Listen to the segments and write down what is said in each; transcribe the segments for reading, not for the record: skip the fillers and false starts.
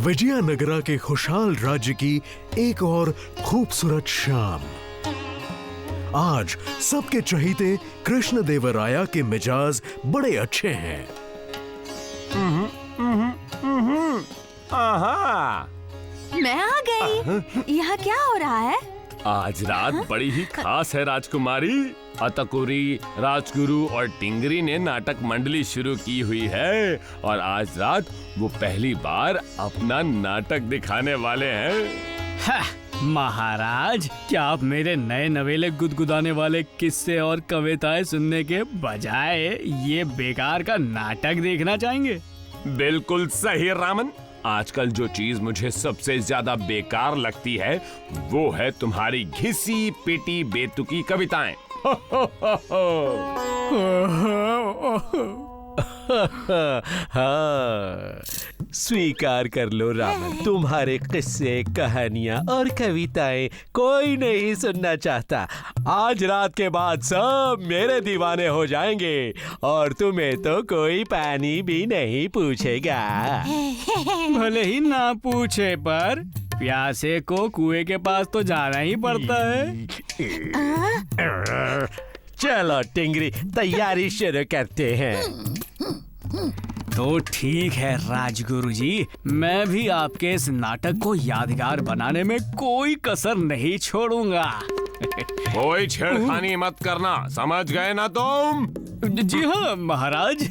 विजयनगरा के खुशहाल राज्य की एक और खूबसूरत शाम। आज सबके चहीते कृष्णदेवराया के मिजाज बड़े अच्छे हैं। आहा, मैं आ गई। यहाँ क्या हो रहा है? आज रात बड़ी ही खास है राजकुमारी। अतकुरी, राजगुरु और टिंगरी ने नाटक मंडली शुरू की हुई है और आज रात वो पहली बार अपना नाटक दिखाने वाले हैं। महाराज, क्या आप मेरे नए नवेले गुदगुदाने वाले किस्से और कविताएं सुनने के बजाय ये बेकार का नाटक देखना चाहेंगे? बिल्कुल सही रामन। आजकल जो चीज मुझे सबसे ज्यादा बेकार लगती है वो है तुम्हारी घिसी पिटी बेतुकी कविताएं। हाँ, स्वीकार कर लो रामन, तुम्हारे किस्से, कहानियां और कविताएं कोई नहीं सुनना चाहता। आज रात के बाद सब मेरे दीवाने हो जाएंगे और तुम्हें तो कोई पानी भी नहीं पूछेगा। भले ही ना पूछे, पर प्यासे को कुएं के पास तो जाना ही पड़ता है। चलो टिंगरी, तैयारी शुरू करते हैं। तो ठीक है राजगुरु जी, मैं भी आपके इस नाटक को यादगार बनाने में कोई कसर नहीं छोड़ूंगा। कोई छेड़खानी मत करना, समझ गए ना तुम? जी हाँ महाराज।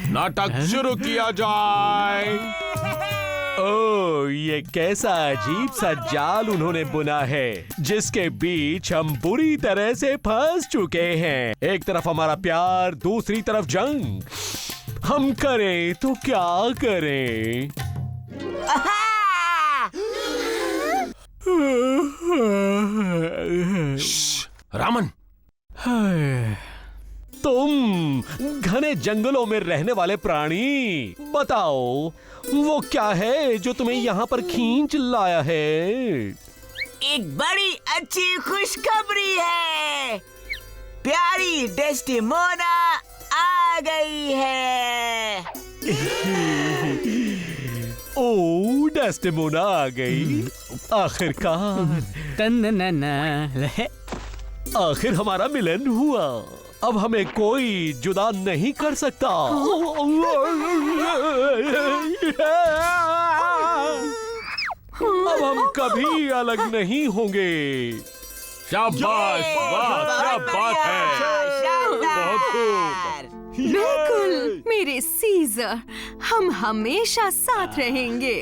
नाटक शुरू किया जाए। ओह, ये कैसा अजीब सा जाल उन्होंने बुना है जिसके बीच हम बुरी तरह से फंस चुके हैं। एक तरफ हमारा प्यार, दूसरी तरफ जंग। हम करें तो क्या करें? रामन, तुम घने जंगलों में रहने वाले प्राणी, बताओ वो क्या है जो तुम्हें यहाँ पर खींच लाया है? एक बड़ी अच्छी खुशखबरी है। प्यारी डेस्टिमोना आ गई है। ओ, डेस्टिमोना आ गई आखिरकार। आखिर हमारा मिलन हुआ। अब हमें कोई जुदा नहीं कर सकता। अब हम कभी अलग नहीं होंगे। शाबाश, वाह, क्या बात है। बहुत खूब। बिल्कुल मेरे सीजर, हम हमेशा साथ रहेंगे।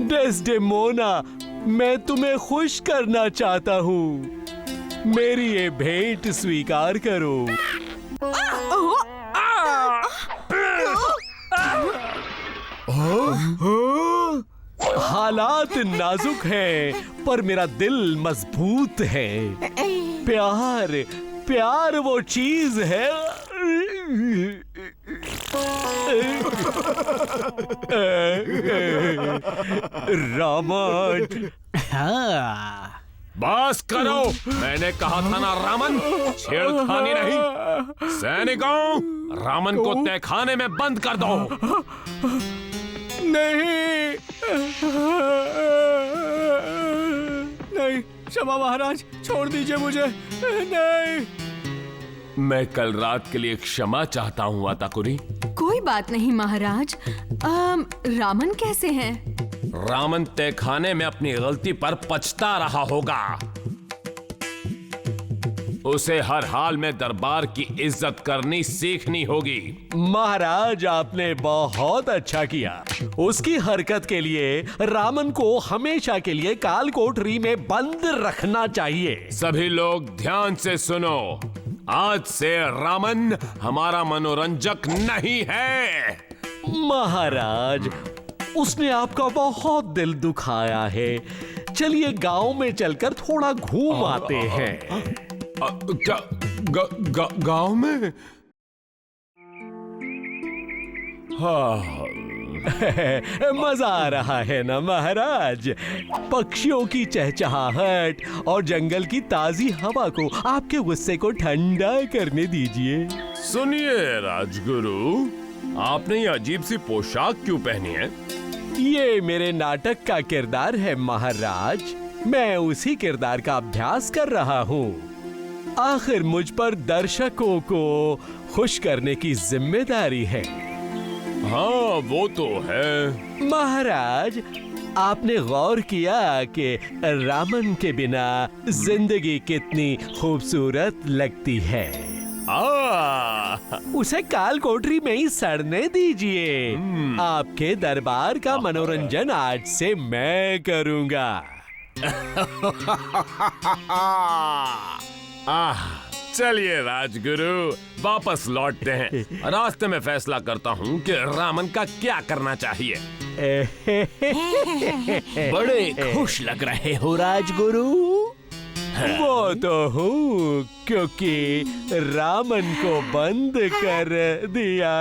डेस्डेमोना, मैं तुम्हें खुश करना चाहता हूँ। मेरी ये भेंट स्वीकार करो। हालात नाजुक हैं, पर मेरा दिल मजबूत है। प्यार, प्यार वो चीज है। रामन, बस करो, मैंने कहा था ना रामन, छेड़खानी नहीं। सैनिकों, रामन को तहखाने में बंद कर दो। नहीं, नहीं, क्षमा महाराज, छोड़ दीजिए मुझे। नहीं। मैं कल रात के लिए क्षमा चाहता हूँ अताकुरी। कोई बात नहीं महाराज। रामन कैसे हैं? रामन तहखाने में अपनी गलती पर पछता रहा होगा। उसे हर हाल में दरबार की इज्जत करनी सीखनी होगी। महाराज, आपने बहुत अच्छा किया। उसकी हरकत के लिए रामन को हमेशा के लिए काल कोठरी में बंद रखना चाहिए। सभी लोग ध्यान से सुनो, आज से रामन हमारा मनोरंजक नहीं है। महाराज, उसने आपका बहुत दिल दुखाया है। चलिए गांव में चलकर थोड़ा घूम आते हैं। क्या गांव में? हाँ। मजा आ रहा है ना महाराज? पक्षियों की चहचहाहट और जंगल की ताजी हवा को आपके गुस्से को ठंडा करने दीजिए। सुनिए राजगुरु, आपने ये अजीब सी पोशाक क्यों पहनी है? ये मेरे नाटक का किरदार है महाराज। मैं उसी किरदार का अभ्यास कर रहा हूँ। आखिर मुझ पर दर्शकों को खुश करने की जिम्मेदारी है। हाँ वो तो है। महाराज, आपने गौर किया कि रामन के बिना जिंदगी कितनी खूबसूरत लगती है। उसे काल कोठरी में ही सड़ने दीजिए। आपके दरबार का मनोरंजन आज से मैं करूंगा। चलिए राजगुरु, वापस लौटते हैं। रास्ते में फैसला करता हूँ कि रामन का क्या करना चाहिए। बड़े खुश लग रहे हो राजगुरु। वो तो हूँ, क्योंकि रामन को बंद कर दिया।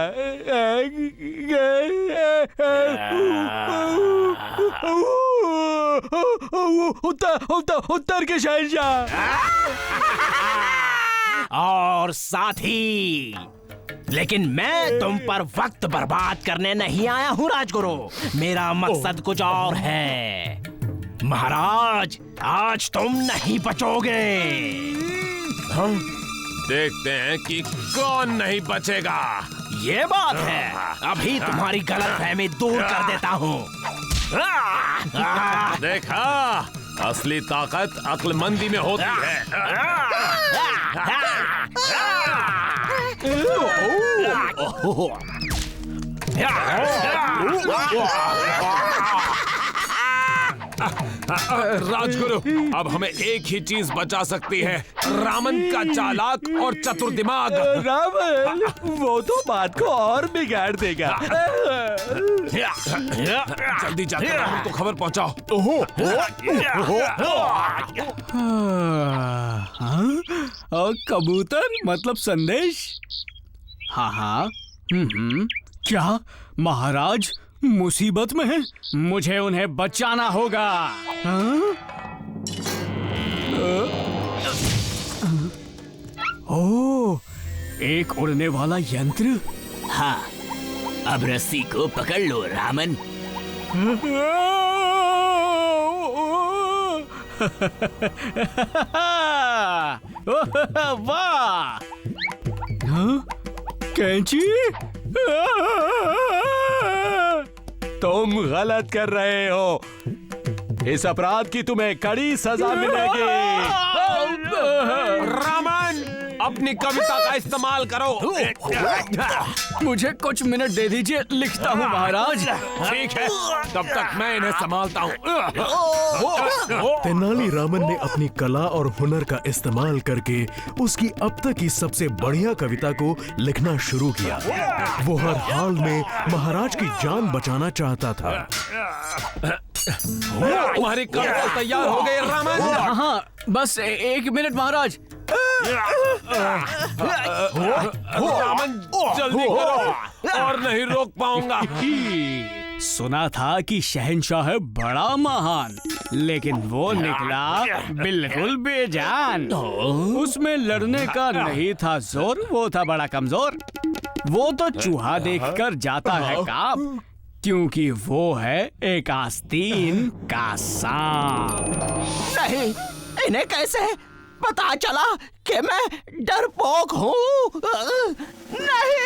उत्तर के शहंशाह। और साथी, लेकिन मैं तुम पर वक्त बर्बाद करने नहीं आया हूँ राजगुरु। मेरा मकसद कुछ और है। महाराज, आज तुम नहीं बचोगे। देखते हैं कि कौन नहीं बचेगा। ये बात है। अभी तुम्हारी गलतफहमी दूर कर देता हूँ। देखा, असली ताकत अक्लमंदी में होती है। राजगुरु, अब हमें एक ही चीज बचा सकती है, रामन का चालाक और चतुर दिमाग। रावण, वो तो बात को और बिगाड़ देगा। जल्दी जाकर रामन को खबर पहुंचाओ। और कबूतर मतलब संदेश? हाँ हाँ। क्या महाराज मुसीबत में है? मुझे उन्हें बचाना होगा। ओह, एक उड़ने वाला यंत्र। हाँ, अब रस्सी को पकड़ लो रामन। वाह! कैंची? तुम गलत कर रहे हो। इस अपराध की तुम्हें कड़ी सजा मिलेगी। रामन, अपनी कविता का इस्तेमाल करो। मुझे कुछ मिनट दे दीजिए, लिखता हूँ महाराज। ठीक है, तब तक मैं इन्हें संभालता हूँ। तेनालीरामन ने अपनी कला और हुनर का इस्तेमाल करके उसकी अब तक की सबसे बढ़िया कविता को लिखना शुरू किया। वो हर हाल में महाराज की जान बचाना चाहता था। तुम्हारी कविता तैयार हो गई रामन। हाँ, बस एक मिनट महाराज। रामन, जल्दी करो और नहीं रोक पाऊंगा। सुना था कि शहंशाह है बड़ा महान, लेकिन वो निकला बिल्कुल बेजान। उसमें लड़ने का नहीं था जोर, वो था बड़ा कमजोर। वो तो चूहा देखकर जाता है कांप, क्योंकि वो है एक आस्तीन का सांप। नहीं, इन्हें कैसे पता चला कि मैं डरपोक हूँ? नहीं।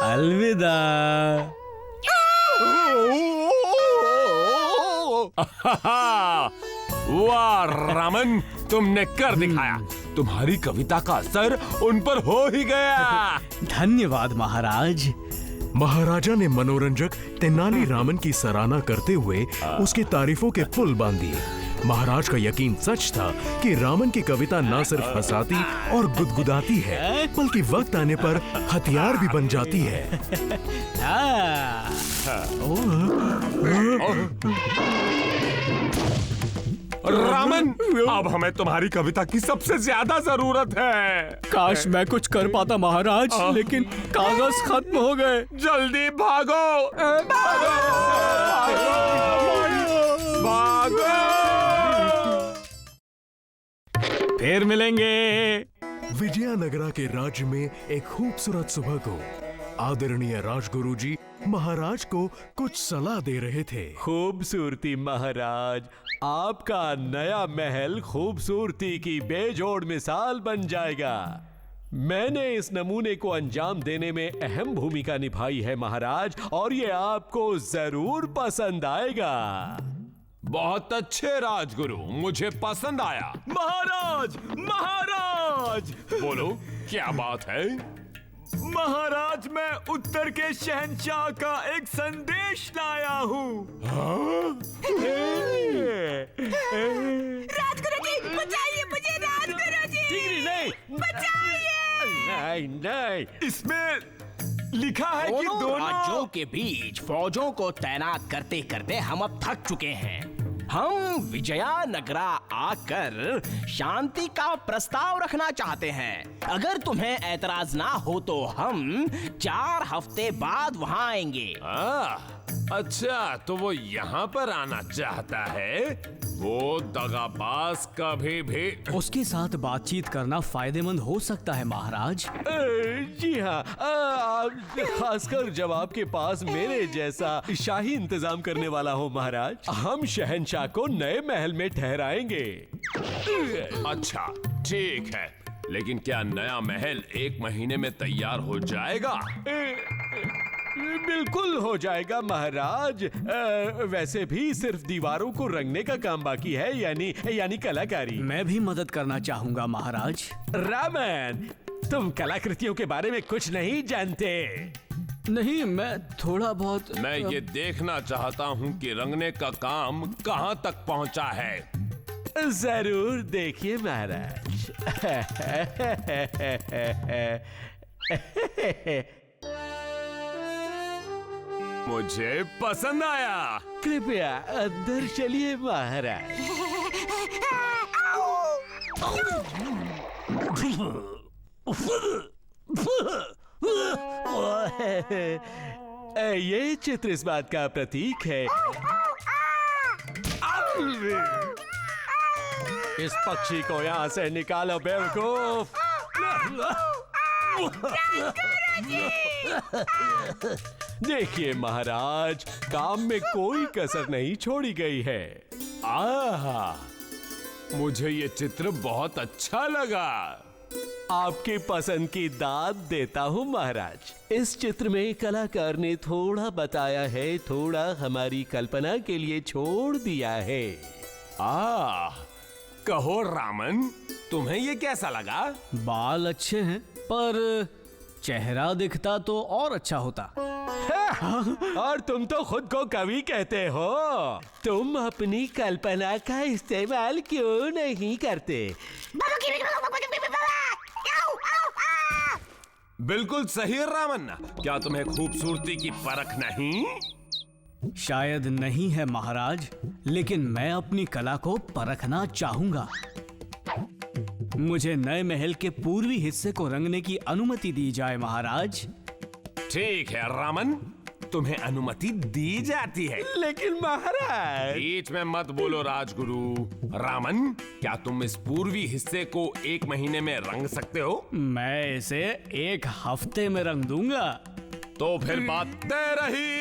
अलविदा। वाह रामन, तुमने कर दिखाया। तुम्हारी कविता का असर उन पर हो ही गया। धन्यवाद महाराज। महाराजा ने मनोरंजक तेनालीरामन की सराहना करते हुए उसकी तारीफों के पुल बांध दिए। महाराज का यकीन सच था कि रामन की कविता न सिर्फ हंसाती और गुदगुदाती है, बल्कि वक्त आने पर हथियार भी बन जाती है। रामन, अब हमें तुम्हारी कविता की सबसे ज्यादा जरूरत है। काश मैं कुछ कर पाता महाराज, लेकिन कागज खत्म हो गए। जल्दी भागो, भागो, भागो। फिर मिलेंगे। विजयनगरा के राज्य में एक खूबसूरत सुबह को आदरणीय राजगुरु जी महाराज को कुछ सलाह दे रहे थे। खूबसूरती महाराज, आपका नया महल खूबसूरती की बेजोड़ मिसाल बन जाएगा। मैंने इस नमूने को अंजाम देने में अहम भूमिका निभाई है महाराज, और ये आपको जरूर पसंद आएगा। बहुत अच्छे राजगुरु, मुझे पसंद आया। महाराज, महाराज, बोलो, क्या बात है? महाराज, मैं उत्तर के शहंशाह का एक संदेश लाया हूँ। राजगुरु जी, बचाइए मुझे, राजगुरु जी, टिंगरी नहीं, बचाइए। नहीं, इसमें लिखा है कि दोनों राज्यों दोनों के बीच फौजों को तैनात करते करते हम अब थक चुके हैं। हम विजयनगरा आकर शांति का प्रस्ताव रखना चाहते हैं। अगर तुम्हें ऐतराज ना हो तो हम 4 हफ्ते बाद वहाँ आएंगे। अच्छा, तो वो यहाँ पर आना चाहता है? वो दगाबाज कभी भी। उसके साथ बातचीत करना फायदेमंद हो सकता है महाराज। जी हाँ, खासकर जब आपके पास मेरे जैसा शाही इंतजाम करने वाला हो महाराज। हम शहंशाह को नए महल में ठहराएंगे। अच्छा, ठीक है, लेकिन क्या नया महल 1 महीने में तैयार हो जाएगा? बिल्कुल हो जाएगा महाराज। वैसे भी सिर्फ दीवारों को रंगने का काम बाकी है, यानी कलाकारी। मैं भी मदद करना चाहूंगा महाराज। रामन, तुम कलाकृतियों के बारे में कुछ नहीं जानते। नहीं, मैं थोड़ा बहुत। मैं ये देखना चाहता हूँ कि रंगने का काम कहाँ तक पहुँचा है। जरूर देखिए महाराज। मुझे पसंद आया। कृपया अंदर चलिए महाराज। ये चित्र इस बात का प्रतीक है। इस पक्षी को यहाँ से निकालो बेवकूफ। देखिए महाराज, काम में कोई कसर नहीं छोड़ी गई है। आहा, मुझे ये चित्र बहुत अच्छा लगा। आपकी पसंद की दाद देता हूँ महाराज। इस चित्र में कलाकार ने थोड़ा बताया है, थोड़ा हमारी कल्पना के लिए छोड़ दिया है। कहो रामन, तुम्हें ये कैसा लगा? बाल अच्छे हैं, पर चेहरा दिखता तो और अच्छा होता। और तुम तो खुद को कवि कहते हो। तुम अपनी कल्पना का इस्तेमाल क्यों नहीं करते? बिल्कुल सही रामन। क्या तुम्हें खूबसूरती की परख नहीं? शायद नहीं है महाराज, लेकिन मैं अपनी कला को परखना चाहूंगा। मुझे नए महल के पूर्वी हिस्से को रंगने की अनुमति दी जाए महाराज। ठीक है रामन, तुम्हें अनुमति दी जाती है। लेकिन महाराज। बीच में मत बोलो राजगुरु। रामन, क्या तुम इस पूर्वी हिस्से को 1 महीने में रंग सकते हो? मैं इसे 1 हफ्ते में रंग दूंगा। तो फिर बात तय रही।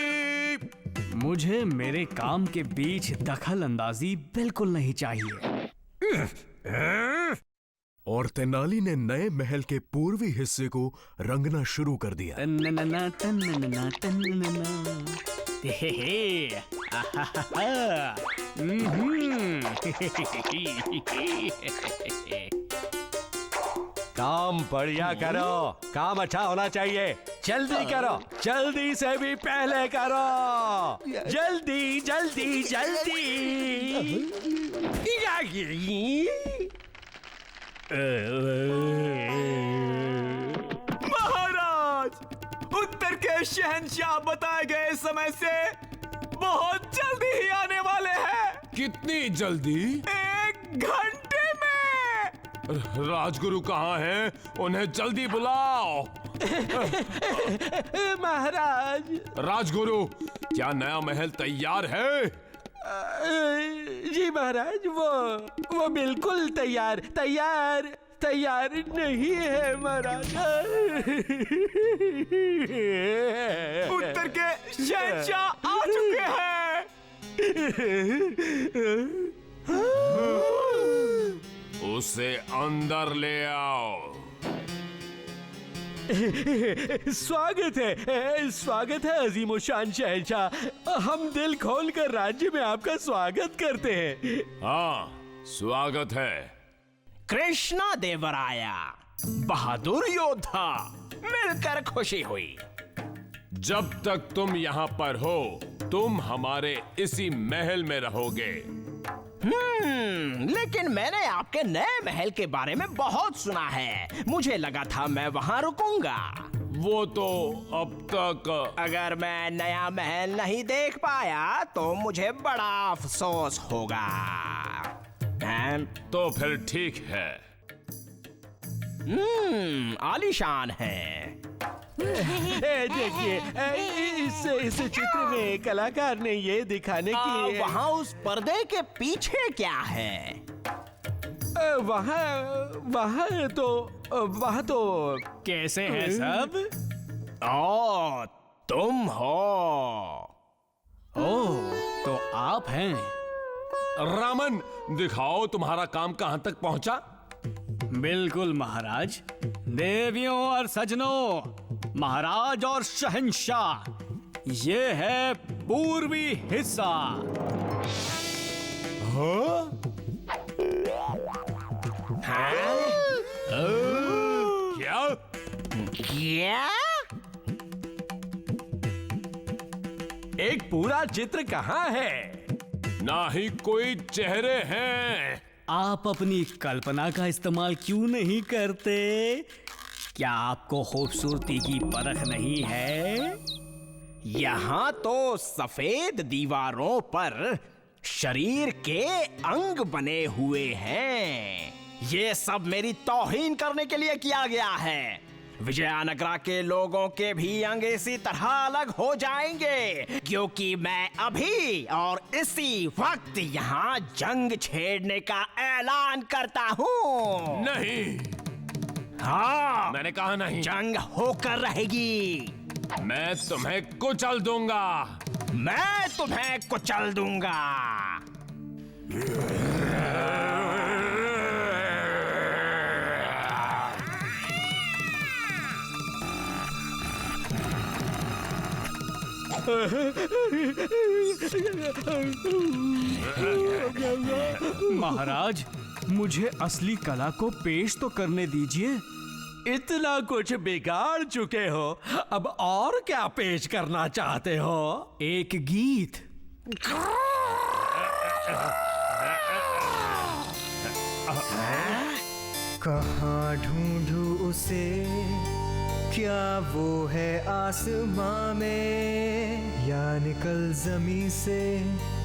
मुझे मेरे काम के बीच दखल अंदाजी बिल्कुल नहीं चाहिए। और तेनाली ने नए महल के पूर्वी हिस्से को रंगना शुरू कर दिया। तन्ननना, तन्ननना, तन्ननना। हे हे, आहाहा, काम बढ़िया करो, काम अच्छा होना चाहिए। जल्दी करो, जल्दी से भी पहले करो। जल्दी जल्दी जल्दी। महाराज, उत्तर के शहंशाह बताए गए समय से बहुत जल्दी ही आने वाले हैं। कितनी जल्दी? 1 घंटे में। राजगुरु कहाँ हैं? उन्हें जल्दी बुलाओ। महाराज। राजगुरु, क्या नया महल तैयार है? जी महाराज, वो बिल्कुल तैयार। तैयार नहीं है महाराज। उत्तर के शहंशाह आ चुके हैं। उसे अंदर ले आओ। स्वागत है अजीम शान शहंशाह। हम दिल खोल कर राज्य में आपका स्वागत करते हैं। हाँ, स्वागत है। कृष्णा देवराया, बहादुर योद्धा, मिलकर खुशी हुई। जब तक तुम यहाँ पर हो, तुम हमारे इसी महल में रहोगे। लेकिन मैंने आपके नए महल के बारे में बहुत सुना है। मुझे लगा था मैं वहाँ रुकूंगा। वो तो अब तक। अगर मैं नया महल नहीं देख पाया तो मुझे बड़ा अफसोस होगा। तो फिर ठीक है। आलीशान है। देखिए, इस चित्र में कलाकार ने ये दिखाने की। वहाँ उस पर्दे के पीछे क्या है? वहाँ तो कैसे हैं सब? ओ, तुम हो। ओह, तो आप हैं। रामन, दिखाओ तुम्हारा काम कहाँ तक पहुँचा। बिल्कुल महाराज। देवियों और सजनों, महाराज और शहंशाह, ये है पूर्वी हिस्सा। क्या? क्या? एक पूरा चित्र कहाँ है? ना ही कोई चेहरे हैं। आप अपनी कल्पना का इस्तेमाल क्यों नहीं करते? क्या आपको खूबसूरती की परख नहीं है? यहाँ तो सफेद दीवारों पर शरीर के अंग बने हुए हैं। ये सब मेरी तौहीन करने के लिए किया गया है। विजयनगरा के लोगों के भी अंग इसी तरह अलग हो जाएंगे, क्योंकि मैं अभी और इसी वक्त यहाँ जंग छेड़ने का ऐलान करता हूँ। नहीं। हाँ, मैंने कहा नहीं। जंग होकर रहेगी। मैं तुम्हें कुचल दूंगा। मैं तुम्हें कुचल दूंगा। महाराज, मुझे असली कला को पेश तो करने दीजिए। इतना कुछ बिगाड़ चुके हो, अब और क्या पेश करना चाहते हो? एक गीत। कहाँ ढूंढूं उसे, क्या वो है आसमां में, या निकल जमीन से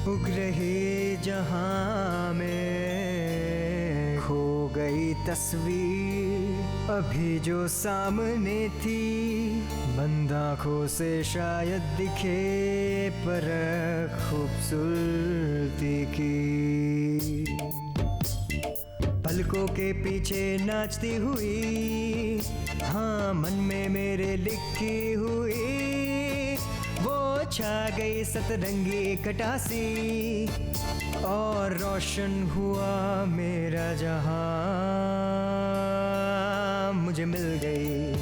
उग रहे जहां में। खो गई तस्वीर अभी जो सामने थी, बंद आँखों से शायद दिखे पर खूबसूरती की। पलकों के पीछे नाचती हुई, हाँ मन में मेरे लिखी हुई, वो छा गई सतरंगी कटासी और रोशन हुआ मेरा जहां। मुझे मिल गई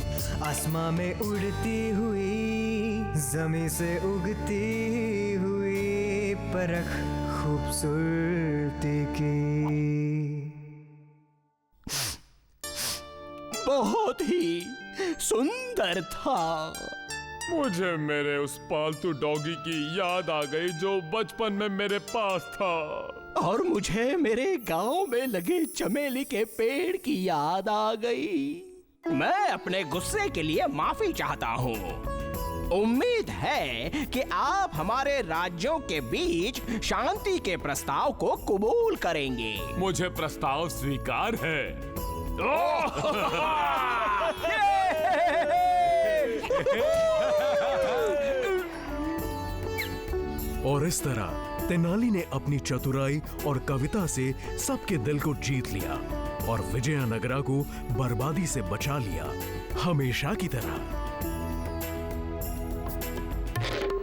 आसमां में उड़ती हुई, जमीन से उगती हुई परख खूबसूरती की। बहुत ही सुंदर था। मुझे मेरे उस पालतू डॉगी की याद आ गई जो बचपन में मेरे पास था। और मुझे मेरे गांव में लगे चमेली के पेड़ की याद आ गई। मैं अपने गुस्से के लिए माफी चाहता हूँ। उम्मीद है कि आप हमारे राज्यों के बीच शांति के प्रस्ताव को कबूल करेंगे। मुझे प्रस्ताव स्वीकार है। और इस तरह तेनाली ने अपनी चतुराई और कविता से सबके दिल को जीत लिया और विजयनगरा को बर्बादी से बचा लिया, हमेशा की तरह।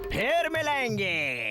फिर मिलेंगे।